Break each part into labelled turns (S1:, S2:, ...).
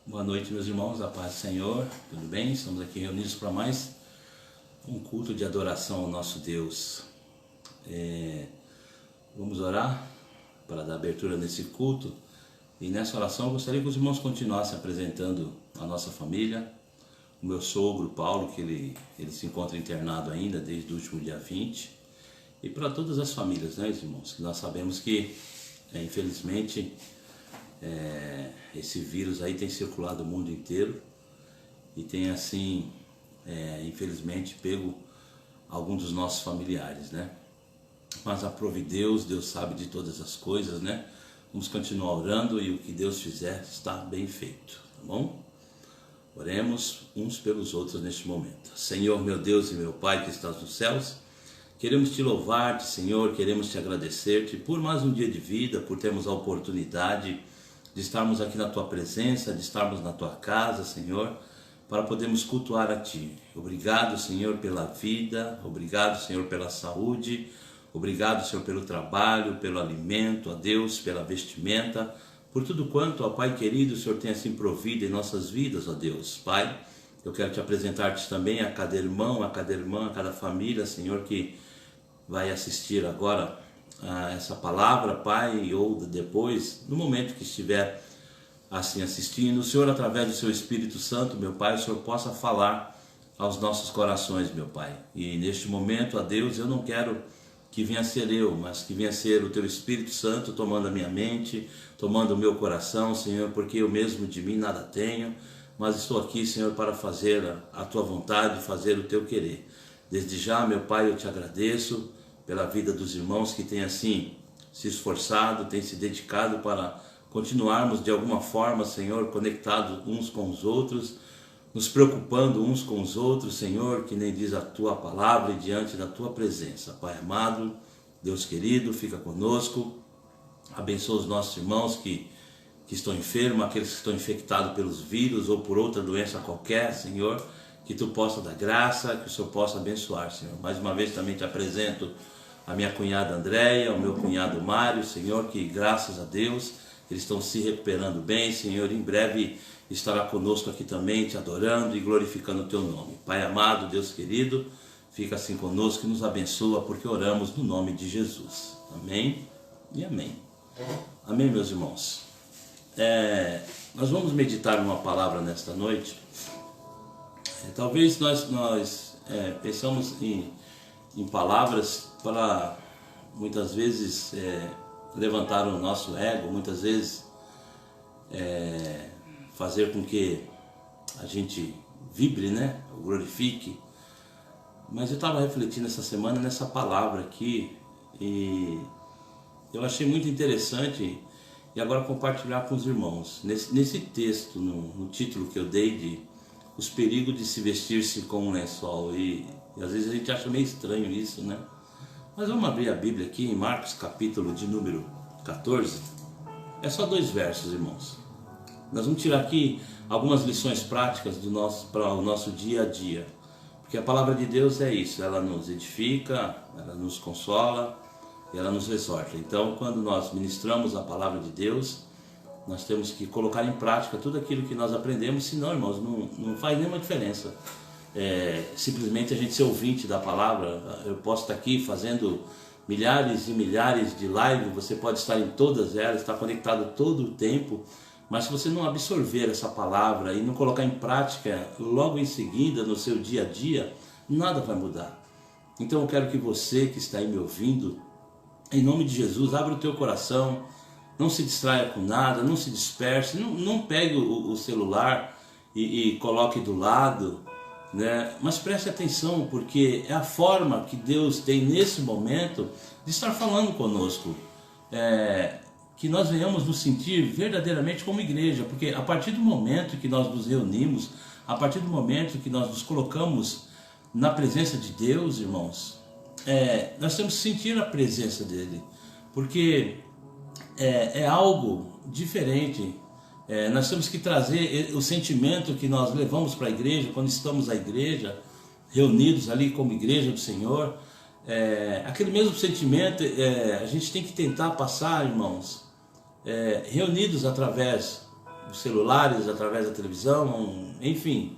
S1: Boa noite, meus irmãos, a paz do Senhor, tudo bem? Estamos aqui reunidos para mais um culto de adoração ao nosso Deus. Vamos orar para dar abertura nesse culto, e nessa oração eu gostaria que os irmãos continuassem apresentando a nossa família, o meu sogro Paulo, que ele se encontra internado ainda desde o último dia 20, e para todas as famílias, né, irmãos, que nós sabemos que infelizmente esse vírus aí tem circulado o mundo inteiro e tem assim, infelizmente, pego alguns dos nossos familiares, né? Mas aprove Deus, Deus sabe de todas as coisas, né? Vamos continuar orando e o que Deus fizer está bem feito, tá bom? Oremos uns pelos outros neste momento. Senhor, meu Deus e meu Pai que estás nos céus, queremos te louvar-te, Senhor, queremos te agradecer-te por mais um dia de vida, por termos a oportunidade de estarmos aqui na Tua presença, de estarmos na Tua casa, Senhor, para podermos cultuar a Ti. Obrigado, Senhor, pela vida, obrigado, Senhor, pela saúde, obrigado, Senhor, pelo trabalho, pelo alimento, a Deus, pela vestimenta, por tudo quanto, ó Pai querido, o Senhor tem assim provido em nossas vidas, ó Deus. Pai, eu quero te apresentar-te também a cada irmão, a cada irmã, a cada família, Senhor, que vai assistir agora a essa palavra, Pai, ou depois, no momento que estiver assim assistindo, o Senhor, através do seu Espírito Santo, meu Pai, o Senhor possa falar aos nossos corações, meu Pai. E neste momento, a Deus, eu não quero que venha ser eu, mas que venha ser o Teu Espírito Santo tomando a minha mente, tomando o meu coração, Senhor, porque eu mesmo de mim nada tenho, mas estou aqui, Senhor, para fazer a Tua vontade, fazer o Teu querer. Desde já, meu Pai, eu te agradeço pela vida dos irmãos que têm assim se esforçado, têm se dedicado para continuarmos de alguma forma, Senhor, conectados uns com os outros, nos preocupando uns com os outros, Senhor, que nem diz a Tua palavra e diante da Tua presença. Pai amado, Deus querido, fica conosco, abençoa os nossos irmãos que estão enfermos, aqueles que estão infectados pelos vírus ou por outra doença qualquer, Senhor, que Tu possa dar graça, que o Senhor possa abençoar, Senhor. Mais uma vez também te apresento a minha cunhada Andréia, o meu cunhado Mário, Senhor, que graças a Deus eles estão se recuperando bem, Senhor, em breve estará conosco aqui também, te adorando e glorificando o Teu nome. Pai amado, Deus querido, fica assim conosco e nos abençoa, porque oramos no nome de Jesus. Amém e amém. Amém, meus irmãos. Nós vamos meditar numa palavra nesta noite. Talvez nós pensamos em palavras para muitas vezes levantar o nosso ego, muitas vezes fazer com que a gente vibre, né? Glorifique. Mas eu estava refletindo essa semana nessa palavra aqui e eu achei muito interessante e agora compartilhar com os irmãos. Nesse texto, no título que eu dei de Os perigos de se vestir-se como um lençol, e às vezes a gente acha meio estranho isso, né? Mas vamos abrir a Bíblia aqui em Marcos, capítulo de número 14. É só 2 versos, irmãos. Nós vamos tirar aqui algumas lições práticas para o nosso dia a dia. Porque a palavra de Deus é isso, ela nos edifica, ela nos consola e ela nos exorta. Então, quando nós ministramos a palavra de Deus, nós temos que colocar em prática tudo aquilo que nós aprendemos, senão, irmãos, não faz nenhuma diferença. Simplesmente a gente ser ouvinte da palavra. Eu posso estar aqui fazendo milhares e milhares de lives, você pode estar em todas elas, estar conectado todo o tempo, mas se você não absorver essa palavra e não colocar em prática logo em seguida no seu dia a dia, nada vai mudar. Então eu quero que você que está aí me ouvindo, em nome de Jesus, abra o teu coração, não se distraia com nada, não se disperse, não pegue o celular e coloque do lado, né? Mas preste atenção, porque é a forma que Deus tem nesse momento de estar falando conosco, que nós venhamos nos sentir verdadeiramente como igreja, porque a partir do momento que nós nos reunimos, a partir do momento que nós nos colocamos na presença de Deus, irmãos, nós temos que sentir a presença dele, porque é algo diferente. Nós temos que trazer o sentimento que nós levamos para a igreja, quando estamos na igreja, reunidos ali como igreja do Senhor, aquele mesmo sentimento a gente tem que tentar passar, irmãos, reunidos através dos celulares, através da televisão, enfim.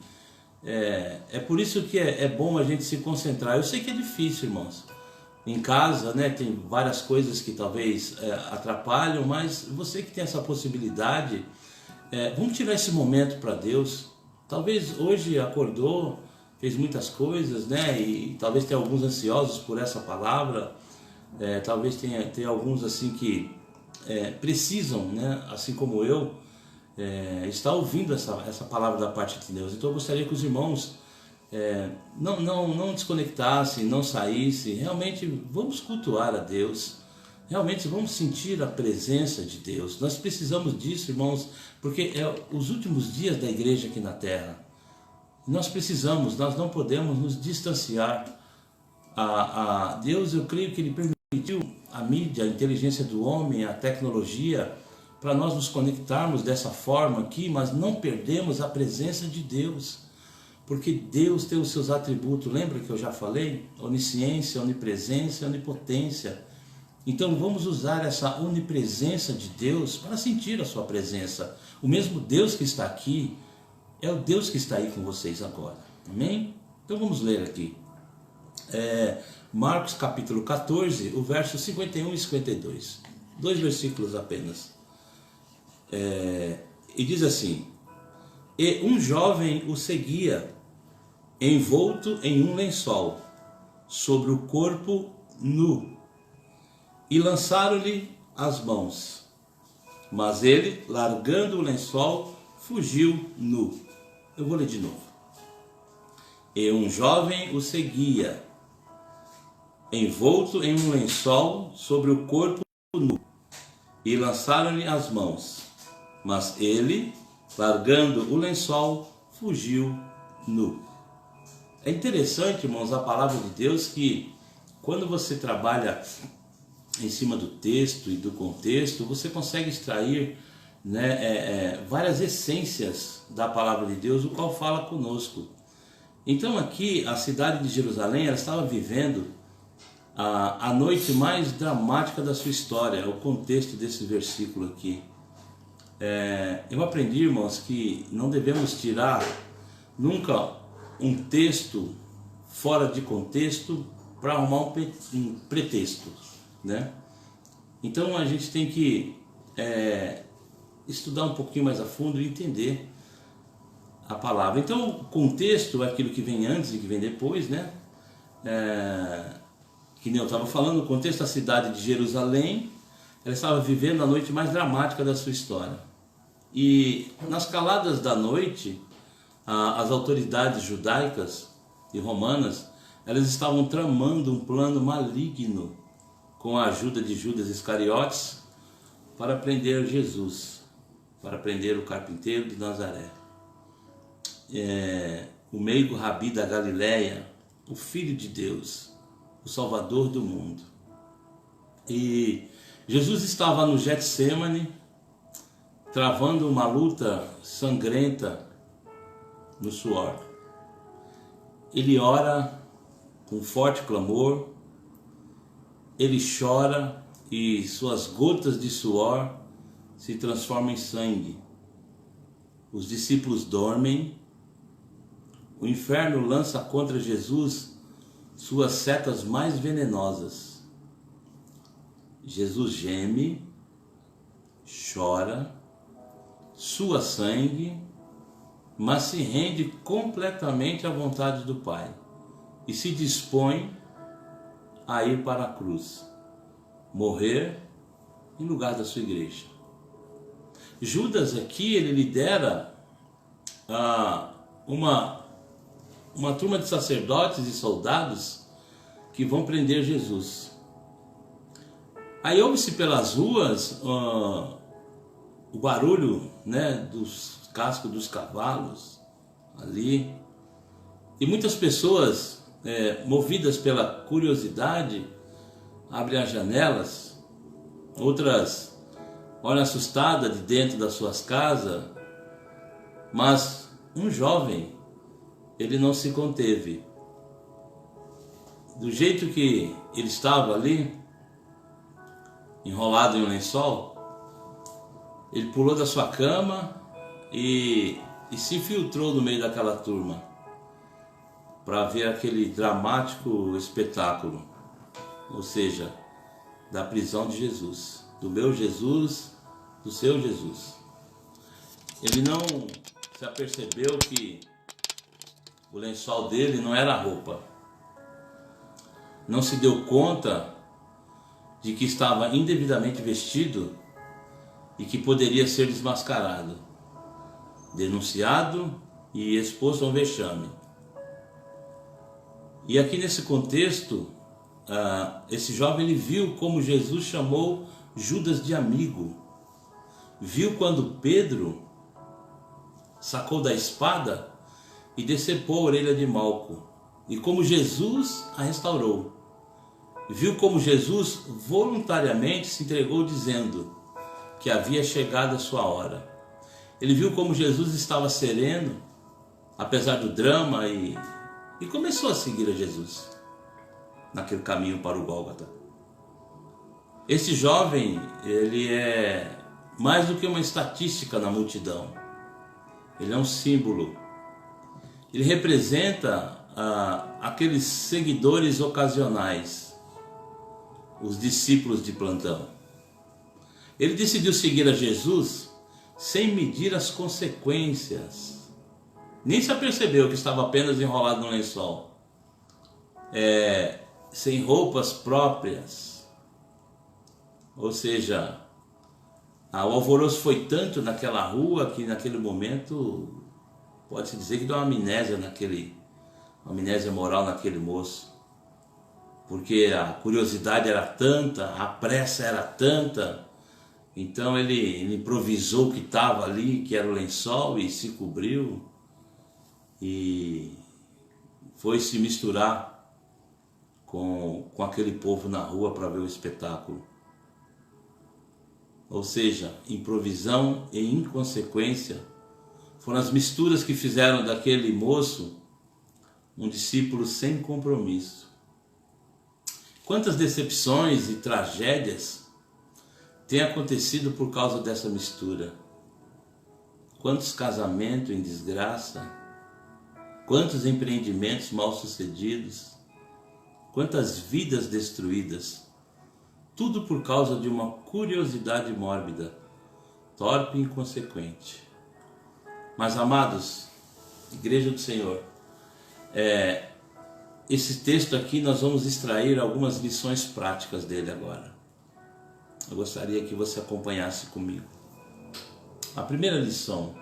S1: É por isso que é bom a gente se concentrar. Eu sei que é difícil, irmãos. Em casa, né, tem várias coisas que talvez atrapalham, mas você que tem essa possibilidade, vamos tirar esse momento para Deus. Talvez hoje acordou, fez muitas coisas, né, e talvez tenha alguns ansiosos por essa palavra, talvez tenha alguns assim que precisam, né, assim como eu, estar ouvindo essa palavra da parte de Deus. Então eu gostaria que os irmãos não desconectassem, não saíssem. Realmente vamos cultuar a Deus, realmente vamos sentir a presença de Deus. Nós precisamos disso, irmãos, porque é os últimos dias da igreja aqui na terra. Nós não podemos nos distanciar. A Deus, eu creio que Ele permitiu a mídia, a inteligência do homem, a tecnologia, para nós nos conectarmos dessa forma aqui, mas não perdemos a presença de Deus. Porque Deus tem os seus atributos, lembra que eu já falei? Onisciência, onipresença, onipotência. Então vamos usar essa onipresença de Deus para sentir a sua presença. O mesmo Deus que está aqui é o Deus que está aí com vocês agora. Amém? Então vamos ler aqui. Marcos capítulo 14, o verso 51 e 52. 2 versículos apenas. E diz assim: E um jovem o seguia, envolto em um lençol, sobre o corpo nu, e lançaram-lhe as mãos. Mas ele, largando o lençol, fugiu nu. Eu vou ler de novo. E um jovem o seguia, envolto em um lençol, sobre o corpo nu, e lançaram-lhe as mãos. Mas ele, largando o lençol, fugiu nu. É interessante, irmãos, a palavra de Deus, que quando você trabalha em cima do texto e do contexto, você consegue extrair, né, várias essências da palavra de Deus, o qual fala conosco. Então aqui, a cidade de Jerusalém, ela estava vivendo a noite mais dramática da sua história. É o contexto desse versículo aqui. Eu aprendi, irmãos, que não devemos tirar nunca um texto fora de contexto para arrumar um pretexto, né? Então a gente tem que estudar um pouquinho mais a fundo e entender a palavra. Então o contexto é aquilo que vem antes e que vem depois, né? Que nem eu estava falando, o contexto da cidade de Jerusalém, ela estava vivendo a noite mais dramática da sua história. E nas caladas da noite, as autoridades judaicas e romanas, elas estavam tramando um plano maligno com a ajuda de Judas Iscariotes para prender Jesus, para prender o carpinteiro de Nazaré, o meigo Rabi da Galileia, o Filho de Deus, o Salvador do mundo. E Jesus estava no Getsêmani, travando uma luta sangrenta no suor. Ele ora com forte clamor, ele chora e suas gotas de suor se transformam em sangue. Os discípulos dormem, o inferno lança contra Jesus suas setas mais venenosas. Jesus geme, chora, sua sangue, mas se rende completamente à vontade do Pai e se dispõe a ir para a cruz, morrer em lugar da sua igreja. Judas aqui, ele lidera uma turma de sacerdotes e soldados que vão prender Jesus. Aí ouve-se pelas ruas o barulho, né, dos cascos dos cavalos ali, e muitas pessoas, movidas pela curiosidade, abrem as janelas, outras olham assustadas de dentro das suas casas, mas um jovem, ele não se conteve. Do jeito que ele estava ali, enrolado em um lençol, ele pulou da sua cama e se infiltrou no meio daquela turma para ver aquele dramático espetáculo, ou seja, da prisão de Jesus, do meu Jesus, do seu Jesus. Ele não se apercebeu que o lençol dele não era roupa, não se deu conta de que estava indevidamente vestido e que poderia ser desmascarado, denunciado e exposto a um vexame. E aqui nesse contexto, esse jovem ele viu como Jesus chamou Judas de amigo, viu quando Pedro sacou da espada e decepou a orelha de Malco, e como Jesus a restaurou. Viu como Jesus voluntariamente se entregou dizendo que havia chegado a sua hora. Ele viu como Jesus estava sereno, apesar do drama, e começou a seguir a Jesus naquele caminho para o Gólgota. Esse jovem, ele é mais do que uma estatística na multidão. Ele é um símbolo. Ele representa aqueles seguidores ocasionais, os discípulos de plantão. Ele decidiu seguir a Jesus sem medir as consequências. Nem se apercebeu que estava apenas enrolado no lençol, sem roupas próprias. Ou seja, o alvoroço foi tanto naquela rua que naquele momento pode-se dizer que deu uma amnésia moral naquele moço. Porque a curiosidade era tanta, a pressa era tanta, então ele improvisou o que estava ali, que era o lençol, e se cobriu e foi se misturar com aquele povo na rua para ver o espetáculo. Ou seja, improvisão e inconsequência foram as misturas que fizeram daquele moço um discípulo sem compromisso. Quantas decepções e tragédias têm acontecido por causa dessa mistura? Quantos casamentos em desgraça? Quantos empreendimentos mal sucedidos? Quantas vidas destruídas? Tudo por causa de uma curiosidade mórbida, torpe e inconsequente. Mas, amados, Igreja do Senhor, esse texto aqui nós vamos extrair algumas lições práticas dele agora. Eu gostaria que você acompanhasse comigo. A primeira lição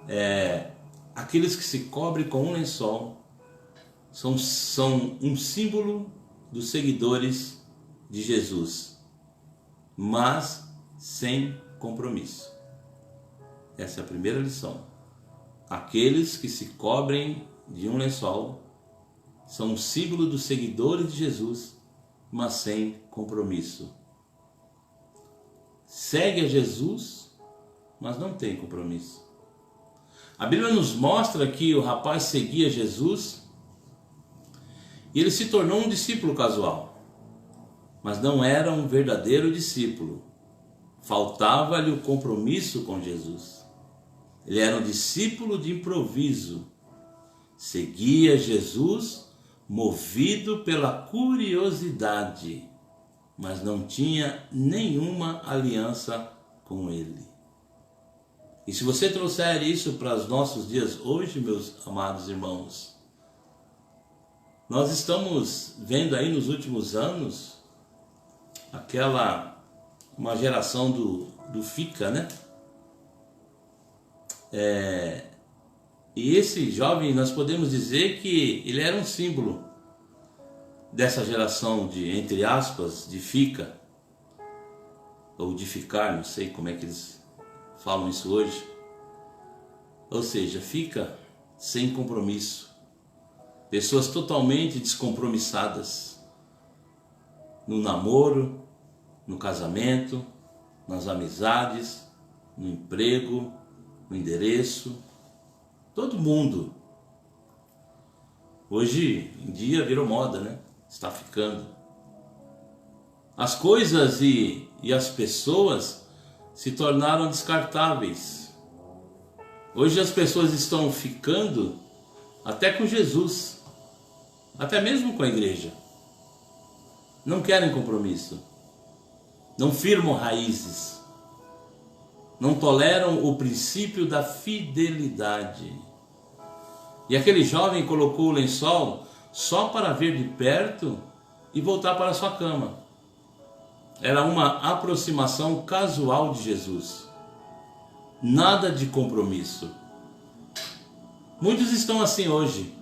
S1: é: aqueles que se cobrem com um lençol são um símbolo dos seguidores de Jesus, mas sem compromisso. Essa é a primeira lição. Aqueles que se cobrem de um lençol são um símbolo dos seguidores de Jesus, mas sem compromisso. Segue a Jesus, mas não tem compromisso. A Bíblia nos mostra que o rapaz seguia Jesus e ele se tornou um discípulo casual, mas não era um verdadeiro discípulo. Faltava-lhe o compromisso com Jesus. Ele era um discípulo de improviso. Seguia Jesus movido pela curiosidade, mas não tinha nenhuma aliança com ele. E se você trouxer isso para os nossos dias hoje, meus amados irmãos, nós estamos vendo aí nos últimos anos uma geração do Fica, né? E esse jovem, nós podemos dizer que ele era um símbolo dessa geração de, entre aspas, de fica, ou de ficar, não sei como é que eles falam isso hoje. Ou seja, fica sem compromisso. Pessoas totalmente descompromissadas no namoro, no casamento, nas amizades, no emprego, no endereço. Todo mundo hoje em dia virou moda, né? Está ficando. As coisas e as pessoas se tornaram descartáveis. Hoje as pessoas estão ficando até com Jesus, até mesmo com a igreja. Não querem compromisso, não firmam raízes, não toleram o princípio da fidelidade. E aquele jovem colocou o lençol só para ver de perto e voltar para sua cama. Era uma aproximação casual de Jesus. Nada de compromisso. Muitos estão assim hoje.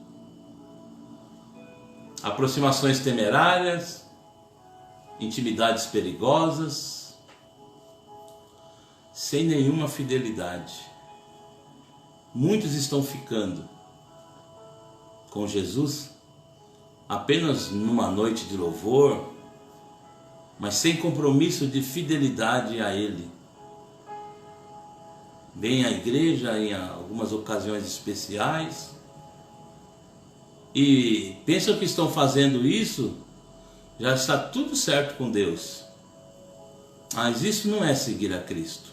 S1: Aproximações temerárias, intimidades perigosas, sem nenhuma fidelidade. Muitos estão ficando com Jesus apenas numa noite de louvor, mas sem compromisso de fidelidade a Ele. Vêm à igreja em algumas ocasiões especiais e pensam que estão fazendo isso, já está tudo certo com Deus. Mas isso não é seguir a Cristo.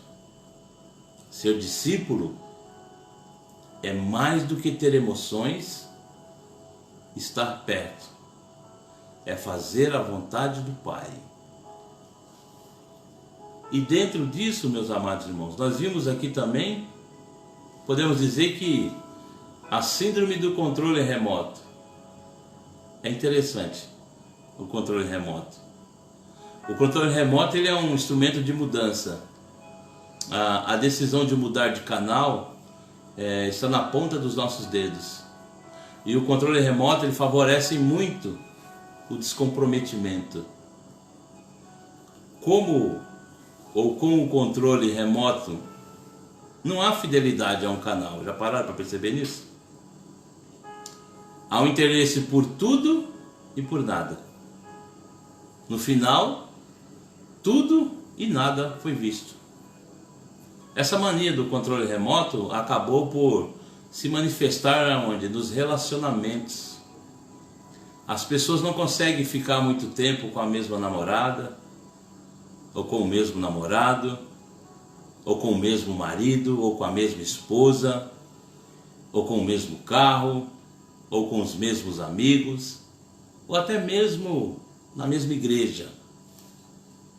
S1: Ser discípulo é mais do que ter emoções, estar perto. É fazer a vontade do Pai. E dentro disso, meus amados irmãos, nós vimos aqui também, podemos dizer que a síndrome do controle remoto. É interessante o controle remoto. O controle remoto ele é um instrumento de mudança. A decisão de mudar de canal está na ponta dos nossos dedos. E o controle remoto ele favorece muito o descomprometimento. Com o controle remoto, não há fidelidade a um canal. Já pararam para perceber nisso? Há um interesse por tudo e por nada. No final, tudo e nada foi visto. Essa mania do controle remoto acabou por se manifestar onde? Nos relacionamentos. As pessoas não conseguem ficar muito tempo com a mesma namorada, ou com o mesmo namorado, ou com o mesmo marido, ou com a mesma esposa, ou com o mesmo carro, ou com os mesmos amigos, ou até mesmo na mesma igreja.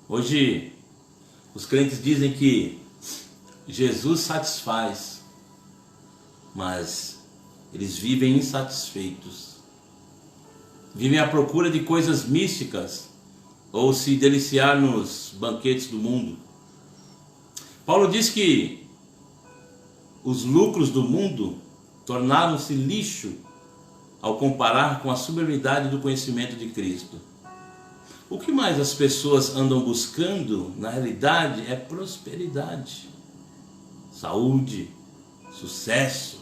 S1: Hoje, os crentes dizem que Jesus satisfaz, mas eles vivem insatisfeitos. Vivem à procura de coisas místicas, ou se deliciar nos banquetes do mundo. Paulo diz que os lucros do mundo tornaram-se lixo ao comparar com a sublimidade do conhecimento de Cristo. O que mais as pessoas andam buscando, na realidade, é prosperidade, saúde, sucesso,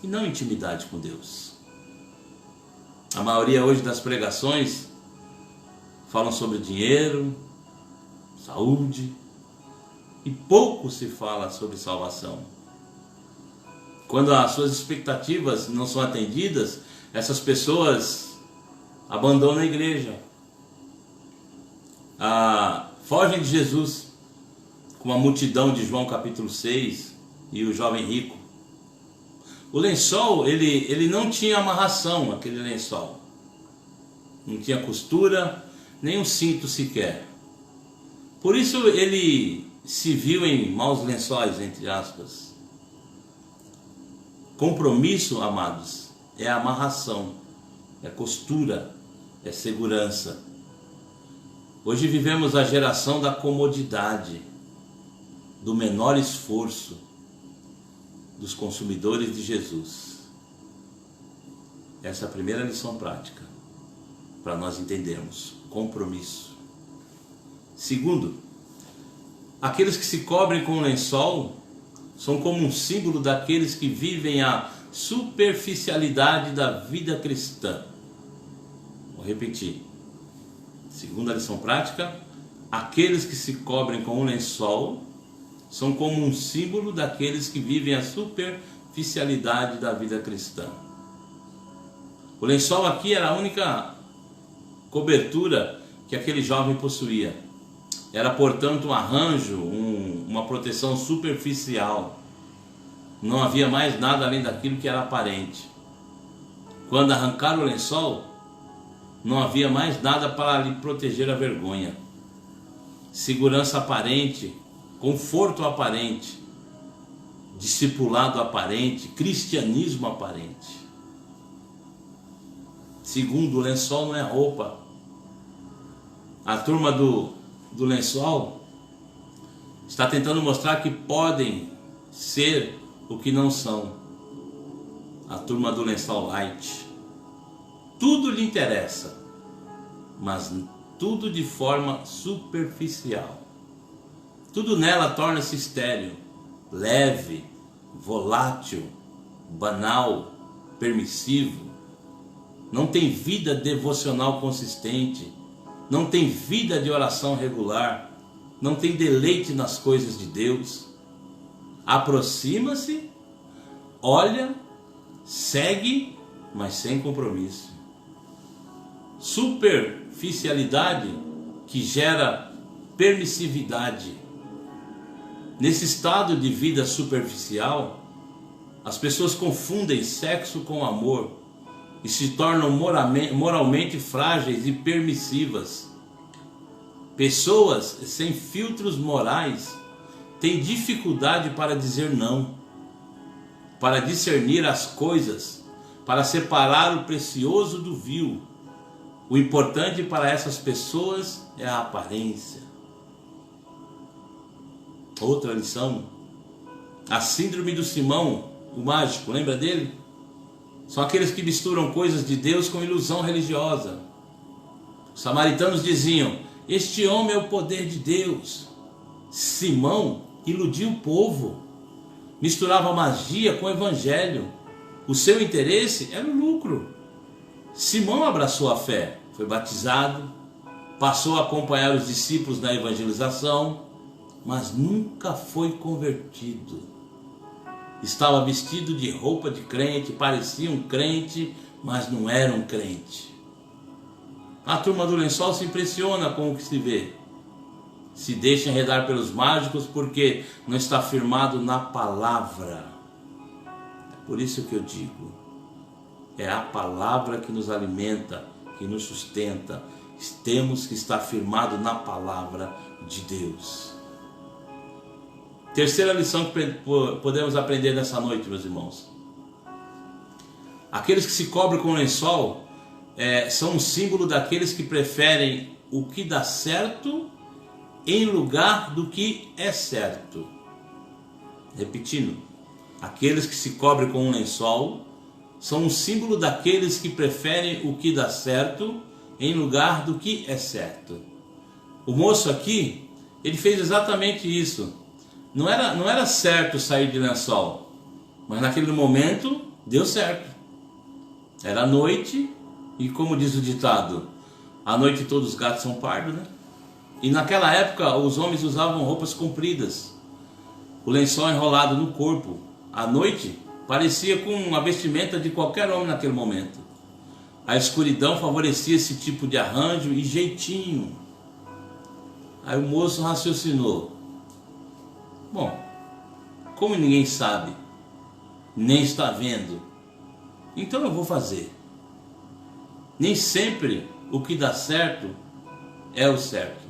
S1: e não intimidade com Deus. A maioria hoje das pregações falam sobre dinheiro, saúde, e pouco se fala sobre salvação. Quando as suas expectativas não são atendidas, essas pessoas abandonam a igreja, fogem de Jesus, como a multidão de João capítulo 6 e o jovem rico. O lençol, ele não tinha amarração, aquele lençol. Não tinha costura, nem um cinto sequer. Por isso ele se viu em maus lençóis, entre aspas. Compromisso, amados, é amarração, é costura, é segurança. Hoje vivemos a geração da comodidade, do menor esforço, dos consumidores de Jesus. Essa é a primeira lição prática, para nós entendermos. Compromisso. Segundo, aqueles que se cobrem com o lençol são como um símbolo daqueles que vivem a superficialidade da vida cristã. Vou repetir. Segunda lição prática, aqueles que se cobrem com o lençol são como um símbolo daqueles que vivem a superficialidade da vida cristã. O lençol aqui era a única cobertura que aquele jovem possuía. Era, portanto, um arranjo, uma proteção superficial. não havia mais nada além daquilo que era aparente. Quando arrancaram o lençol, não havia mais nada para lhe proteger a vergonha. Segurança aparente, conforto aparente, discipulado aparente, cristianismo aparente. Segundo, o lençol não é roupa. A turma do lençol está tentando mostrar que podem ser o que não são. A turma do lençol light. Tudo lhe interessa, mas tudo de forma superficial. Tudo nela torna-se estéril, leve, volátil, banal, permissivo. Não tem vida devocional consistente, não tem vida de oração regular, não tem deleite nas coisas de Deus. Aproxima-se, olha, segue, mas sem compromisso. Superficialidade que gera permissividade. Nesse estado de vida superficial, as pessoas confundem sexo com amor e se tornam moralmente frágeis e permissivas. Pessoas sem filtros morais têm dificuldade para dizer não, para discernir as coisas, para separar o precioso do vil. O importante para essas pessoas é a aparência. Outra lição, a síndrome do Simão, o mágico, lembra dele? São aqueles que misturam coisas de Deus com ilusão religiosa. Os samaritanos diziam: este homem é o poder de Deus. Simão iludiu o povo, misturava magia com o evangelho. O seu interesse era o lucro. Simão abraçou a fé, foi batizado, passou a acompanhar os discípulos na evangelização, mas nunca foi convertido. Estava vestido de roupa de crente, parecia um crente, mas não era um crente. A turma do lençol se impressiona com o que se vê, se deixa enredar pelos mágicos porque não está firmado na palavra. É por isso que eu digo, é a palavra que nos alimenta, que nos sustenta. Temos que estar firmado na palavra de Deus. Terceira lição que podemos aprender nessa noite, meus irmãos. Aqueles que se cobrem com lençol são um símbolo daqueles que preferem o que dá certo em lugar do que é certo. Repetindo, aqueles que se cobrem com um lençol são um símbolo daqueles que preferem o que dá certo em lugar do que é certo. O moço aqui, ele fez exatamente isso. Não era certo sair de lençol, mas naquele momento deu certo. Era noite e, como diz o ditado, à noite todos os gatos são pardos, né? E naquela época os homens usavam roupas compridas, o lençol enrolado no corpo. À noite parecia com uma vestimenta de qualquer homem naquele momento. A escuridão favorecia esse tipo de arranjo e jeitinho. Aí o moço raciocinou: bom, como ninguém sabe, nem está vendo, então eu vou fazer. Nem sempre o que dá certo é o certo.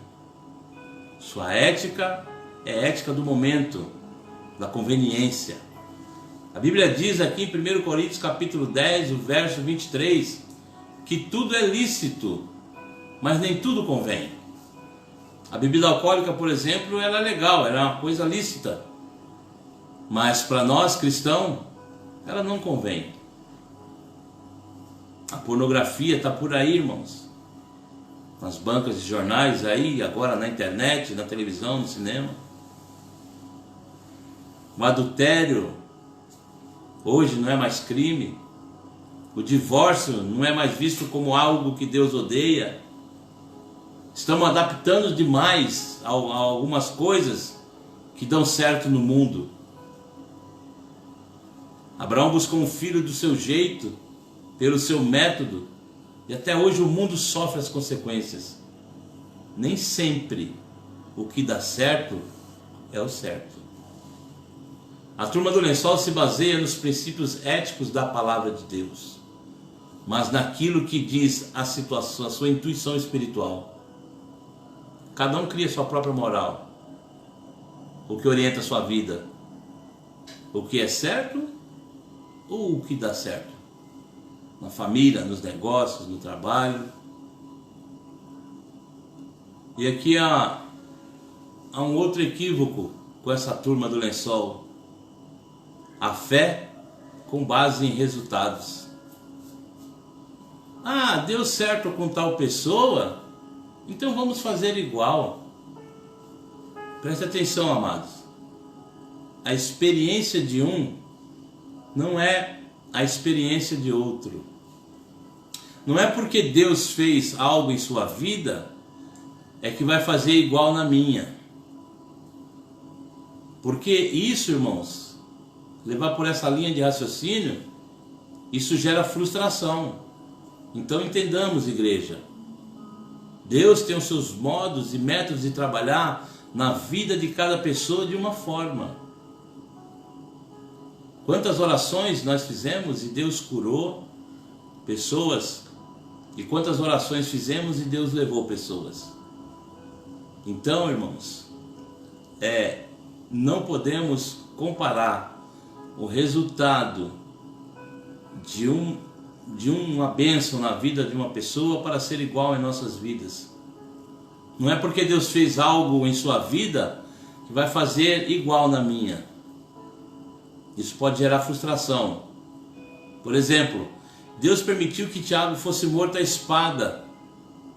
S1: Sua ética é ética do momento, da conveniência. A Bíblia diz aqui em 1 Coríntios capítulo 10, o verso 23, que tudo é lícito, mas nem tudo convém. A bebida alcoólica, por exemplo, ela é legal, ela é uma coisa lícita, mas para nós cristãos, ela não convém. A pornografia está por aí, irmãos, nas bancas de jornais aí, agora na internet, na televisão, no cinema. O adultério hoje não é mais crime. O divórcio não é mais visto como algo que Deus odeia. Estamos adaptando demais a algumas coisas que dão certo no mundo. Abraão buscou um filho do seu jeito, pelo seu método, e até hoje o mundo sofre as consequências. Nem sempre o que dá certo é o certo. A turma do lençol se baseia nos princípios éticos da palavra de Deus, mas naquilo que diz a situação, a sua intuição espiritual. Cada um cria sua própria moral, o que orienta a sua vida, o que é certo ou o que dá certo, na família, nos negócios, no trabalho. E aqui há um outro equívoco com essa turma do lençol: a fé com base em resultados. Ah, deu certo com tal pessoa, então vamos fazer igual. Preste atenção, amados. A experiência de um não é a experiência de outro. Não é porque Deus fez algo em sua vida é que vai fazer igual na minha. Porque isso, irmãos, levar por essa linha de raciocínio, isso gera frustração. Então entendamos, igreja, Deus tem os seus modos e métodos de trabalhar na vida de cada pessoa de uma forma. Quantas orações nós fizemos e Deus curou pessoas, e quantas orações fizemos e Deus levou pessoas. Então, irmãos, não podemos comparar o resultado de uma bênção na vida de uma pessoa para ser igual em nossas vidas. Não é porque Deus fez algo em sua vida que vai fazer igual na minha. Isso pode gerar frustração. Por exemplo, Deus permitiu que Tiago fosse morto à espada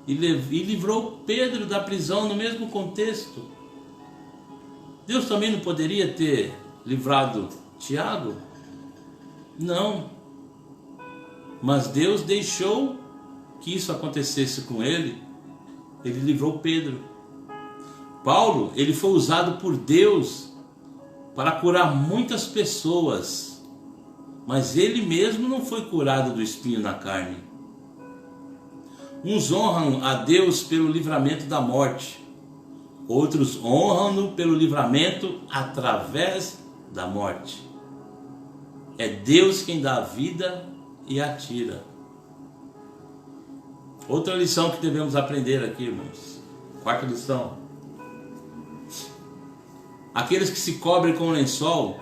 S1: e livrou Pedro da prisão no mesmo contexto. Deus também não poderia ter livrado Tiago? Não. Mas Deus deixou que isso acontecesse com ele. Ele livrou Pedro. Paulo, ele foi usado por Deus para curar muitas pessoas, mas ele mesmo não foi curado do espinho na carne. Uns honram a Deus pelo livramento da morte, outros honram-no pelo livramento através da morte. É Deus quem dá a vida e a tira. Outra lição que devemos aprender aqui, irmãos. Quarta lição: aqueles que se cobrem com lençol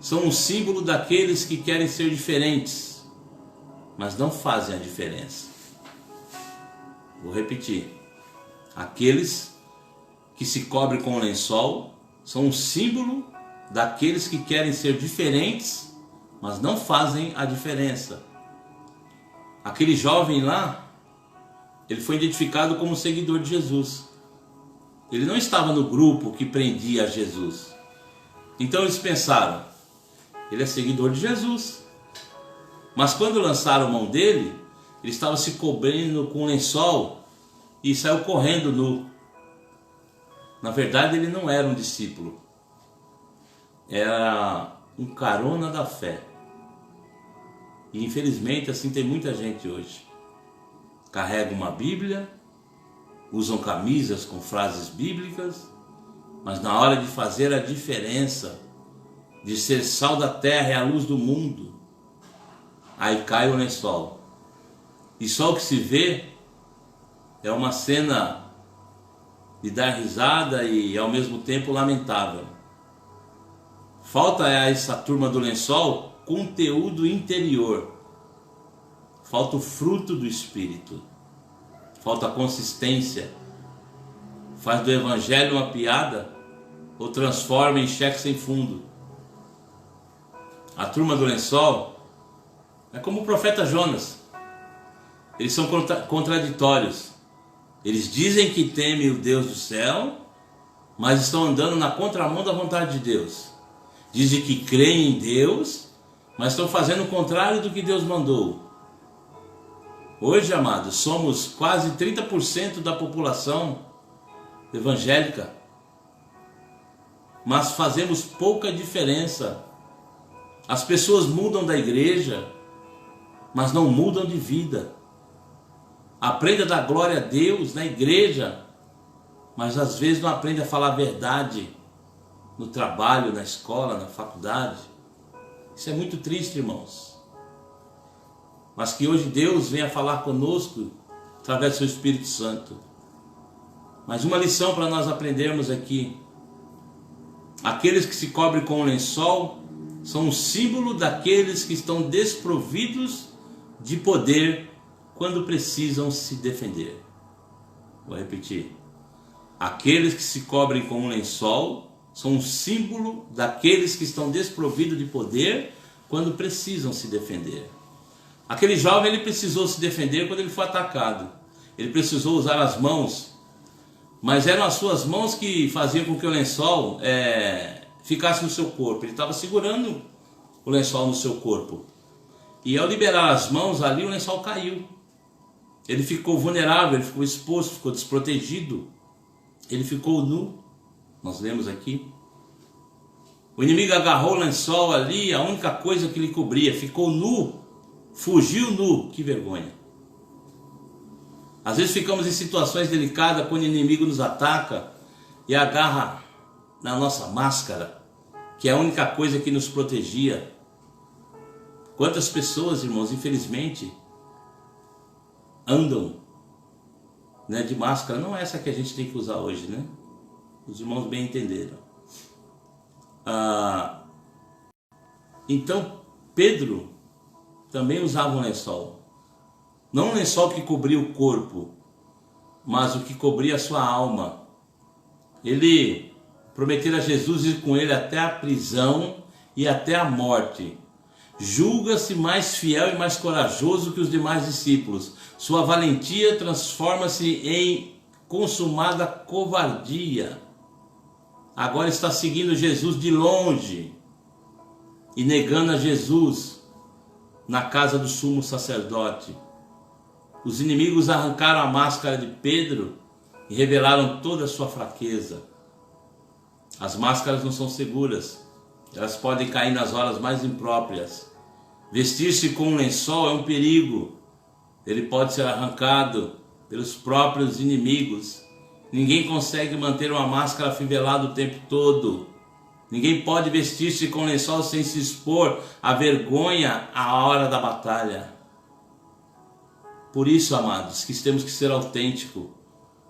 S1: são um símbolo daqueles que querem ser diferentes, mas não fazem a diferença. Vou repetir: aqueles que se cobrem com lençol são um símbolo daqueles que querem ser diferentes, mas não fazem a diferença. Aquele jovem lá, ele foi identificado como seguidor de Jesus. Ele não estava no grupo que prendia Jesus. Então eles pensaram: ele é seguidor de Jesus. Mas quando lançaram mão dele, ele estava se cobrindo com lençol e saiu correndo nu. Na verdade, ele não era um discípulo. Era um carona da fé. E infelizmente assim tem muita gente hoje. Carregam uma Bíblia, usam camisas com frases bíblicas, mas na hora de fazer a diferença, de ser sal da terra e a luz do mundo, aí cai o lençol. E só o que se vê é uma cena de dar risada e ao mesmo tempo lamentável. Falta a essa turma do lençol conteúdo interior. Falta o fruto do Espírito. Falta a consistência. Faz do Evangelho uma piada ou transforma em cheque sem fundo. A turma do lençol é como o profeta Jonas. Eles são contraditórios. Eles dizem que temem o Deus do céu, mas estão andando na contramão da vontade de Deus. Dizem que creem em Deus, mas estão fazendo o contrário do que Deus mandou. Hoje, amados, somos quase 30% da população evangélica, mas fazemos pouca diferença. As pessoas mudam da igreja, mas não mudam de vida. Aprende a dar glória a Deus na igreja, mas às vezes não aprende a falar a verdade. no trabalho, na escola, na faculdade. Isso é muito triste, irmãos. Mas que hoje Deus venha falar conosco através do seu Espírito Santo. Mas uma lição para nós aprendermos aqui: aqueles que se cobrem com o lençol são um símbolo daqueles que estão desprovidos de poder quando precisam se defender. Vou repetir. Aqueles que se cobrem com um lençol são um símbolo daqueles que estão desprovidos de poder quando precisam se defender. Aquele jovem, ele precisou se defender quando ele foi atacado. Ele precisou usar as mãos, mas eram as suas mãos que faziam com que o lençol ficasse no seu corpo. Ele estava segurando o lençol no seu corpo. E ao liberar as mãos ali, o lençol caiu. Ele ficou vulnerável, ele ficou exposto, ficou desprotegido. Ele ficou nu. Nós lemos aqui. O inimigo agarrou o lençol ali, a única coisa que lhe cobria. Ficou nu, fugiu nu. Que vergonha. Às vezes ficamos em situações delicadas quando o inimigo nos ataca e agarra na nossa máscara, que é a única coisa que nos protegia. Quantas pessoas, irmãos, infelizmente, andam, né, de máscara? Não é essa que a gente tem que usar hoje, né? Os irmãos bem entenderam. Então, Pedro também usava um lençol. Não um lençol que cobria o corpo, mas o que cobria a sua alma. Ele prometeu a Jesus ir com ele até a prisão e até a morte. Julga-se mais fiel e mais corajoso que os demais discípulos. Sua valentia transforma-se em consumada covardia. Agora está seguindo Jesus de longe e negando a Jesus na casa do sumo sacerdote. Os inimigos arrancaram a máscara de Pedro e revelaram toda a sua fraqueza. As máscaras não são seguras, elas podem cair nas horas mais impróprias. Vestir-se com um lençol é um perigo, ele pode ser arrancado pelos próprios inimigos. Ninguém consegue manter uma máscara afivelada o tempo todo. Ninguém pode vestir-se com lençol sem se expor à vergonha à hora da batalha. Por isso, amados, que temos que ser autênticos.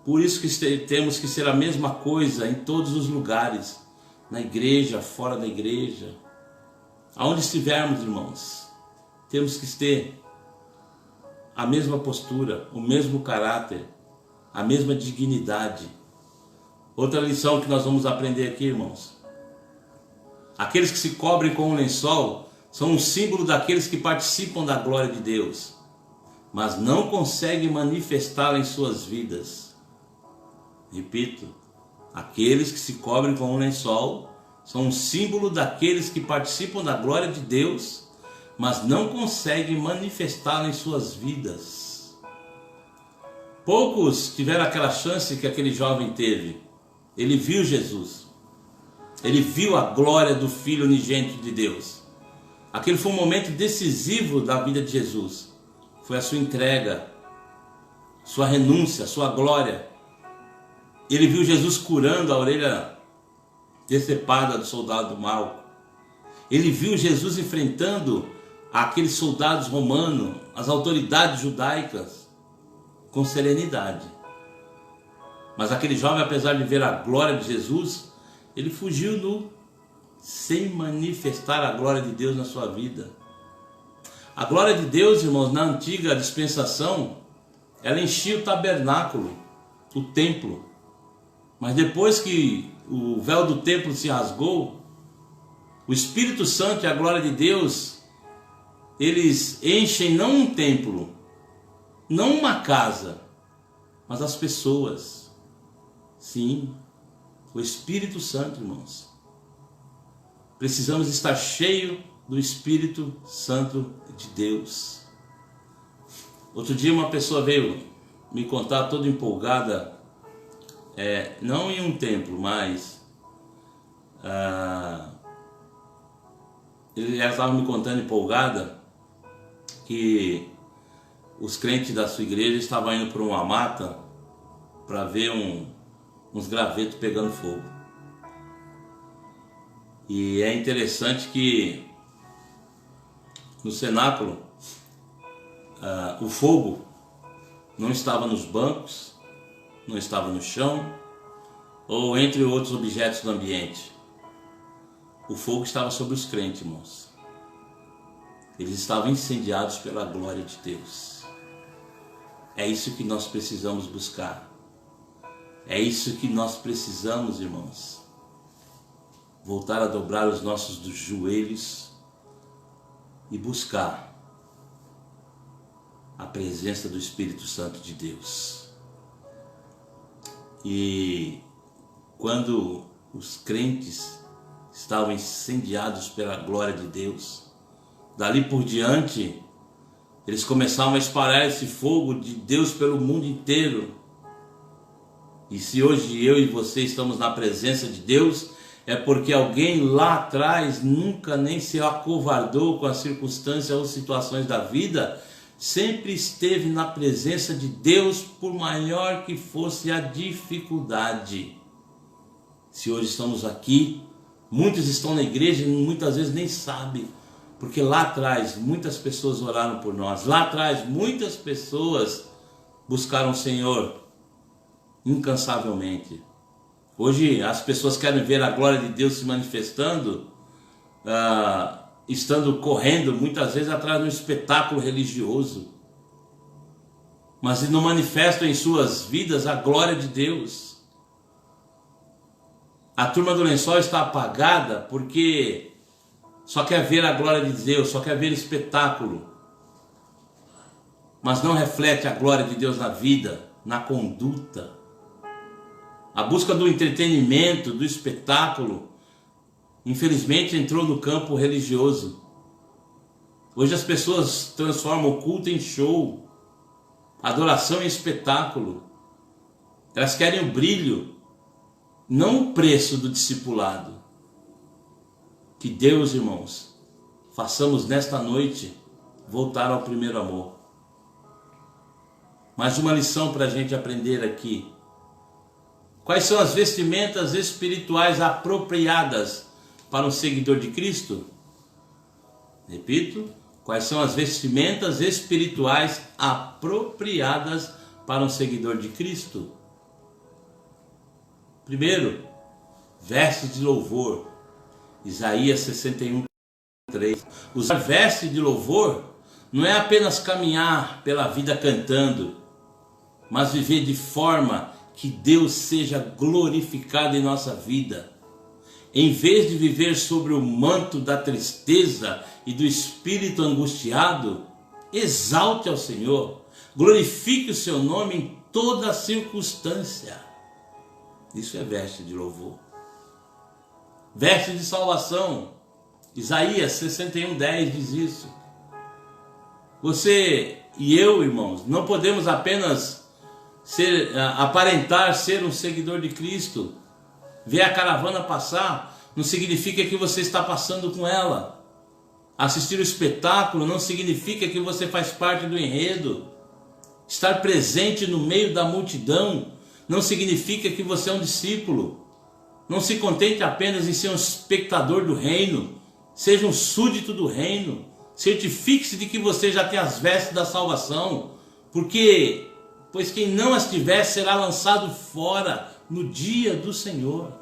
S1: Por isso que temos que ser a mesma coisa em todos os lugares. Na igreja, fora da igreja. Aonde estivermos, irmãos, temos que ter a mesma postura, o mesmo caráter, a mesma dignidade. Outra lição que nós vamos aprender aqui, irmãos. Aqueles que se cobrem com um lençol são um símbolo daqueles que participam da glória de Deus, mas não conseguem manifestá-la em suas vidas. Repito, aqueles que se cobrem com um lençol são um símbolo daqueles que participam da glória de Deus, mas não conseguem manifestá-la em suas vidas. Poucos tiveram aquela chance que aquele jovem teve. Ele viu Jesus. Ele viu a glória do Filho unigênito de Deus. Aquele foi um momento decisivo da vida de Jesus. Foi a sua entrega, sua renúncia, sua glória. Ele viu Jesus curando a orelha decepada do soldado mau. Ele viu Jesus enfrentando aqueles soldados romanos, as autoridades judaicas, com serenidade. Mas aquele jovem, apesar de ver a glória de Jesus, ele fugiu nu, sem manifestar a glória de Deus na sua vida. A glória de Deus, irmãos, na antiga dispensação, ela enchia o tabernáculo, o templo. Mas depois que o véu do templo se rasgou, o Espírito Santo e a glória de Deus, eles enchem não um templo, não uma casa, mas as pessoas. Sim, o Espírito Santo, irmãos. Precisamos estar cheios do Espírito Santo de Deus. Outro dia uma pessoa veio me contar toda empolgada, não em um templo, mas ela estava me contando empolgada que os crentes da sua igreja estavam indo para uma mata para ver uns gravetos pegando fogo. E é interessante que no cenáculo o fogo não estava nos bancos, não estava no chão ou entre outros objetos do ambiente. O fogo estava sobre os crentes, irmãos. Eles estavam incendiados pela glória de Deus. É isso que nós precisamos buscar. É isso que nós precisamos, irmãos. Voltar a dobrar os nossos joelhos e buscar a presença do Espírito Santo de Deus. E quando os crentes estavam incendiados pela glória de Deus, dali por diante, eles começavam a espalhar esse fogo de Deus pelo mundo inteiro. E se hoje eu e você estamos na presença de Deus, é porque alguém lá atrás nunca nem se acovardou com as circunstâncias ou situações da vida, sempre esteve na presença de Deus, por maior que fosse a dificuldade. Se hoje estamos aqui, muitos estão na igreja e muitas vezes nem sabem, porque lá atrás muitas pessoas oraram por nós, lá atrás muitas pessoas buscaram o Senhor incansavelmente. Hoje as pessoas querem ver a glória de Deus se manifestando, estando correndo muitas vezes atrás de um espetáculo religioso, mas não manifestam em suas vidas a glória de Deus. A turma do lençol está apagada porque só quer ver a glória de Deus, só quer ver espetáculo, mas não reflete a glória de Deus na vida, na conduta. A busca do entretenimento, do espetáculo, infelizmente entrou no campo religioso. Hoje as pessoas transformam o culto em show, adoração em espetáculo. Elas querem o brilho, não o preço do discipulado. Que Deus, irmãos, façamos nesta noite voltar ao primeiro amor. Mais uma lição para a gente aprender aqui. Quais são as vestimentas espirituais apropriadas para um seguidor de Cristo? Repito, quais são as vestimentas espirituais apropriadas para um seguidor de Cristo? Primeiro, vestes de louvor. Isaías 61:3. Usar veste de louvor não é apenas caminhar pela vida cantando, mas viver de forma que Deus seja glorificado em nossa vida. Em vez de viver sobre o manto da tristeza e do espírito angustiado, exalte ao Senhor, glorifique o seu nome em toda circunstância. Isso é veste de louvor. Veste de salvação. Isaías 61:10 diz isso. Você e eu, irmãos, não podemos apenas aparentar ser um seguidor de Cristo. Ver a caravana passar não significa que você está passando com ela. Assistir o espetáculo não significa que você faz parte do enredo. Estar presente no meio da multidão não significa que você é um discípulo. Não se contente apenas em ser um espectador do reino. Seja um súdito do reino. Certifique-se de que você já tem as vestes da salvação. Pois quem não as tiver será lançado fora no dia do Senhor.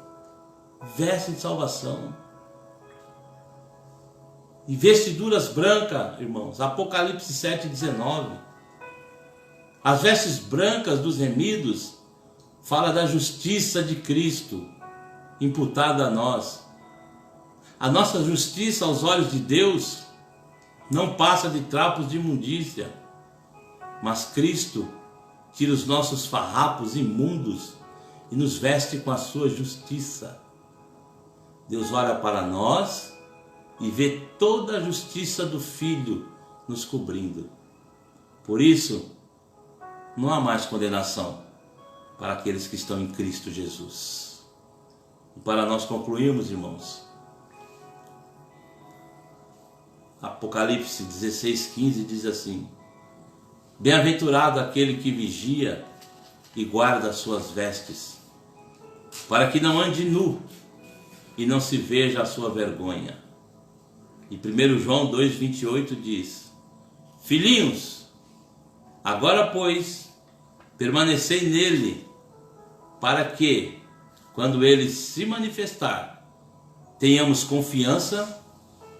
S1: Veste de salvação. E vestiduras brancas, irmãos. Apocalipse 7:19. As vestes brancas dos remidos fala da justiça de Cristo imputada a nós. A nossa justiça aos olhos de Deus não passa de trapos de imundícia, mas Cristo tira os nossos farrapos imundos e nos veste com a sua justiça. Deus olha para nós e vê toda a justiça do Filho nos cobrindo. Por isso, não há mais condenação para aqueles que estão em Cristo Jesus. E para nós concluirmos, irmãos, Apocalipse 16:15 diz assim: bem-aventurado aquele que vigia e guarda as suas vestes, para que não ande nu, e não se veja a sua vergonha. E 1 João 2,28 diz: filhinhos, agora pois, permanecei nele, para que, quando ele se manifestar, tenhamos confiança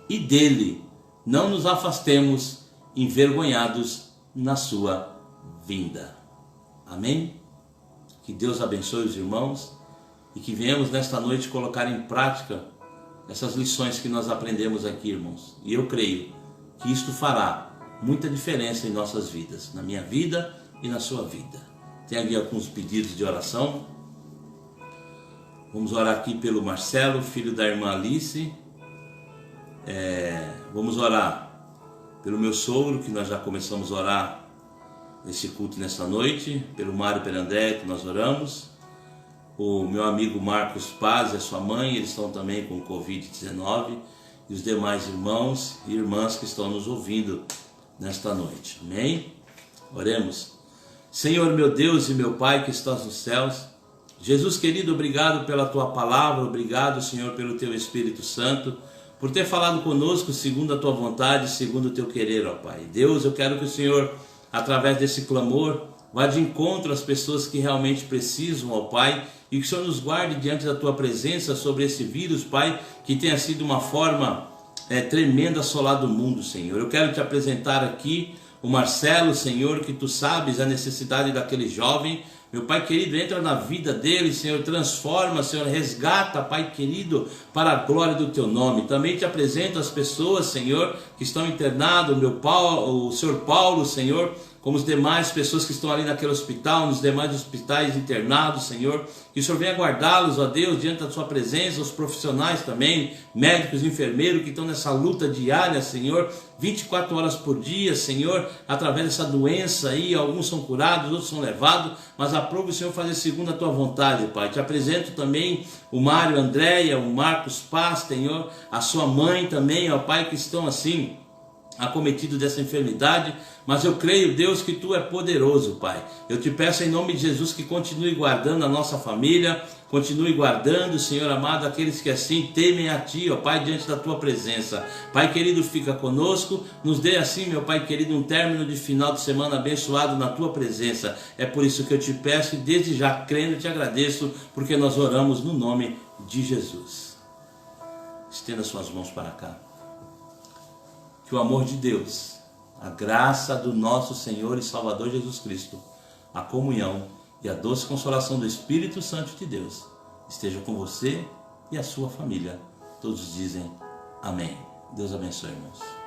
S1: e dele não nos afastemos envergonhados na sua vinda. Amém? Que Deus abençoe os irmãos e que venhamos nesta noite colocar em prática essas lições que nós aprendemos aqui, irmãos. E eu creio que isto fará muita diferença em nossas vidas, na minha vida e na sua vida. Tem aqui alguns pedidos de oração. Vamos orar aqui pelo Marcelo, filho da irmã Alice. Vamos orar pelo meu sogro, que nós já começamos a orar nesse culto nesta noite. Pelo Mário Perandé, que nós oramos. O meu amigo Marcos Paz e a sua mãe, eles estão também com Covid-19. E os demais irmãos e irmãs que estão nos ouvindo nesta noite. Amém? Oremos. Senhor, meu Deus e meu Pai que estás nos céus, Jesus querido, obrigado pela tua palavra, obrigado, Senhor, pelo teu Espírito Santo, por ter falado conosco segundo a tua vontade, segundo o teu querer, ó Pai. Deus, eu quero que o Senhor, através desse clamor, vá de encontro às pessoas que realmente precisam, ó Pai, e que o Senhor nos guarde diante da tua presença sobre esse vírus, Pai, que tenha sido uma forma tremenda assolar do mundo, Senhor. Eu quero te apresentar aqui o Marcelo, Senhor, que tu sabes a necessidade daquele jovem. Meu Pai querido, entra na vida dele, Senhor, transforma, Senhor, resgata, Pai querido, para a glória do teu nome. Também te apresento as pessoas, Senhor, que estão internadas, o Senhor Paulo, Senhor, como as demais pessoas que estão ali naquele hospital, nos demais hospitais internados, Senhor, que o Senhor venha guardá-los, ó Deus, diante da sua presença, os profissionais também, médicos, enfermeiros, que estão nessa luta diária, Senhor, 24 horas por dia, Senhor, através dessa doença aí, alguns são curados, outros são levados, mas aprove o Senhor fazer segundo a tua vontade, Pai. Te apresento também o Mário, a Andréia, o Marcos Paz, Senhor, a sua mãe também, ó Pai, que estão assim, acometido dessa enfermidade, mas eu creio, Deus, que tu é poderoso, Pai. Eu te peço em nome de Jesus que continue guardando a nossa família, continue guardando, Senhor amado, aqueles que assim temem a ti, ó Pai, diante da tua presença. Pai querido, fica conosco, nos dê assim, meu Pai querido, um término de final de semana abençoado na tua presença. É por isso que eu te peço e desde já crendo te agradeço, porque nós oramos no nome de Jesus. Estenda suas mãos para cá. Que o amor de Deus, a graça do nosso Senhor e Salvador Jesus Cristo, a comunhão e a doce consolação do Espírito Santo de Deus esteja com você e a sua família. Todos dizem amém. Deus abençoe, irmãos.